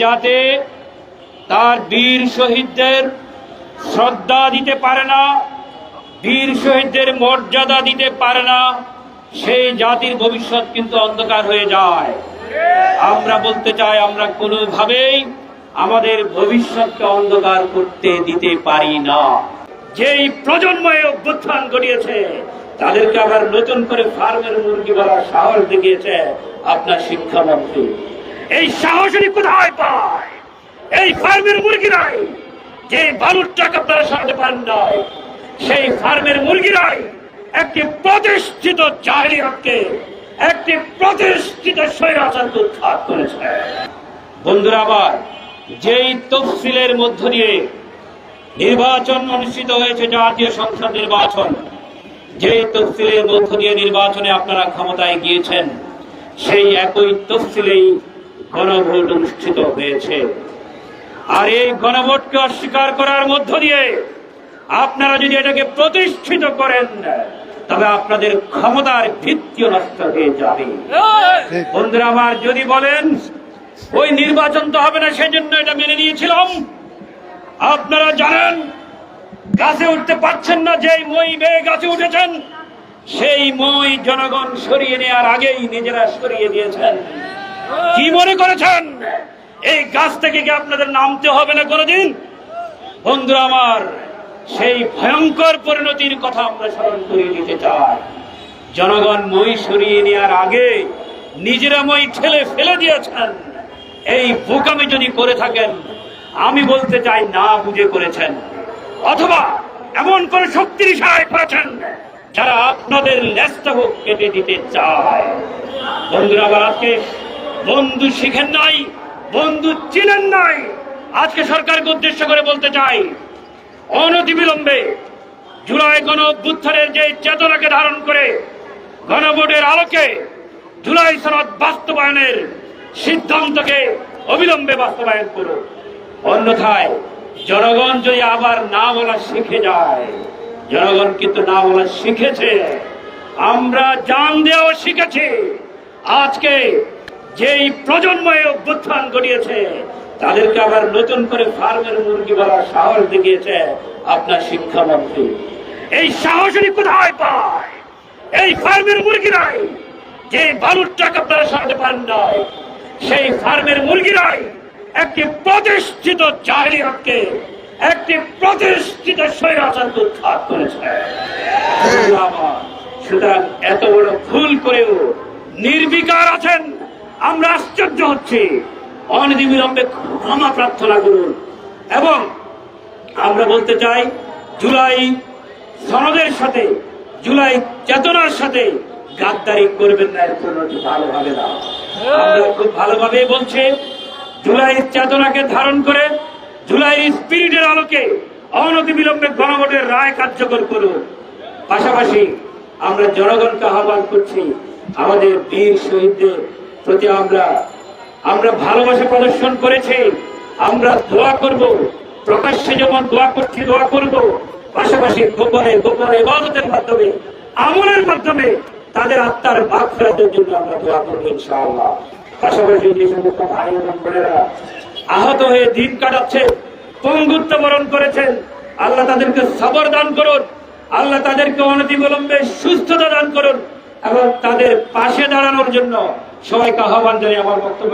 যাতে তার বীর শহীদদের শ্রদ্ধা দিতে পারে না, বীর শহীদদের মর্যাদা দিতে পারে না, সেই জাতির ভবিষ্যৎ কিন্তু অন্ধকার হয়ে যায়। আমরা বলতে চাই, আমরা কোনোভাবেই আমাদের ভবিষ্যৎকে অন্ধকার করতে দিতে পারি না। যেই প্রজন্মে অভ্যুত্থান ঘটিয়েছে তাদেরকে আবার নতুন করে ফার্মের মুরগি বলার সাহস দেখিয়েছে আপনার শিক্ষামন্ত্রী। এই সাহসী কোথায় পায়? এই ফার্মের মুরগিরাই, যে বালুর টাকা আপনারা সরাতে পারেন না, সেই ফার্মের মুরগিরাই একটি প্রতিষ্ঠিত জাহেলিয়াতকে, একটি প্রতিষ্ঠিত স্বৈরাচারকে উৎখাত করেছে। বন্ধুরা, আবার যেই তফসিলের মধ্য দিয়ে নির্বাচন অনুষ্ঠিত হয়েছে, জাতীয় সংসদ নির্বাচন, যেই তফসিলের মধ্য দিয়ে নির্বাচনে আপনারা ক্ষমতায় গিয়েছেন, সেই একই তফসিলেই গণভোট অনুষ্ঠিত হয়েছে। আর এই গণভোটকে অস্বীকার করার মধ্য দিয়ে আপনারা যদি এটাকে প্রতিষ্ঠিত করেন, তবে আপনাদের ক্ষমতার ভিত্তিও নষ্ট হয়ে যাবে। বন্ধুরা আমার, যদি বলেন ওই নির্বাচন তো হবে না, সেজন্য এটা মেনে নিয়েছিলাম, আপনারা জানেন গাছে উঠতে পারছেন না, যেই মই বেয়ে গাছে উঠেছেন সেই মই জনগণ সরিয়ে নেওয়ার আগেই নিজেরা সরিয়ে দিয়েছেন। কি মনে করেছেন এই গাছ থেকে কি আপনাদের নামতে হবে না কোনোদিন? বন্ধুরা আমার, সেই ভয়ঙ্কর পরিণতির কথা আমরা স্মরণ করিয়ে দিতে চাই। জনগণ মই সরিয়ে নেওয়ার আগে নিজেরা মই ঠেলে ফেলে দিয়েছেন। এই বোকামি যদি করে থাকেন, আমি বলতে চাই না বুঝে করেছেন, অথবা এমন কোন শক্তির ইশারায় করেছেন যারা আপনাদের লেজটাকে কেটে দিতে চায়। বন্ধুরা আবার, আজকে বন্ধু শিখেন নাই, বন্ধু চিনেন নাই। আজকে সরকারকে উদ্দেশ্য করে বলতে চাই, অনতিবিলম্বে জুলাই গণ অভ্যুত্থানের যে চেতনাকে ধারণ করে গণভোটের আলোকে জুলাই সনদ বাস্তবায়নের সিদ্ধান্তকে অবিলম্বে বাস্তবায়ন করুন। অন্যথায় জনগণ যদি আবার না বলা শিখে যায়, জনগণ কিন্তু না বলা শিখেছে, আমরা জান দেওয়া শিখেছি। আজকে যেই প্রজন্মে অভ্যুত্থান ঘটিয়েছে তাদেরকে আবার নতুন করে ফার্মের মুরগি বলার সাহস দেখিয়েছে আপনার শিক্ষামন্ত্রী। এই সাহসী কোথায় পায়? এই ফার্মের মুরগিরাই, যে বালুর টাকা আপনারা সরাতে পারেন না, সেই ফার্মের মুরগিরাই একটি প্রতিষ্ঠিত জাহেলিয়াতকে, একটি প্রতিষ্ঠিত স্বৈরাচারকে উৎখাত করেছে। সুতরাং এত বড় ভুল করেও নির্বিকার আছেন, আমরা আশ্চর্য হচ্ছি। অনতিবিলম্বে ক্ষমা প্রার্থনা করুন। এবং আমরা বলতে চাই, জুলাই সনদের সাথে, জুলাই চেতনার সাথে গাদ্দারি করবেন না, এর পরিণতি ভালো হবে না। আমরা খুব ভালোভাবে বলছি, জুলাইয়ের চেতনাকে ধারণ করে জুলাইয়ের স্পিরিটের আলোকে অনতিবিলম্বে গণভোটের রায় কার্যকর করুন। পাশাপাশি আমরা জনগণকে আহ্বান করছি, আমাদের বীর শহীদদের প্রতি আমরা ভালোবাসা প্রদর্শন করেছি, আমরা দোয়া করব, প্রকাশ্যে যেমন দোয়া করছি দোয়া করব, পাশাপাশি গোপনে গোপনে ইবাদতের মাধ্যমে, আমলের মাধ্যমে তাদের আত্মার মাগফিরাতের জন্য আমরা দোয়া করব ইনশাআল্লাহ। পাশাপাশি যে সমস্ত ভাই এবং বোনেরা আহত হয়ে দিন কাটাচ্ছে, পঙ্গুত্ব বরণ করেছেন, আল্লাহ তাদেরকে সবর দান করুন, আল্লাহ তাদেরকে অনতিবিলম্বে সুস্থতা দান করুন, এবং তাদের পাশে দাঁড়ানোর জন্য সবাইকে আহ্বান জানিয়ে আমার বক্তব্য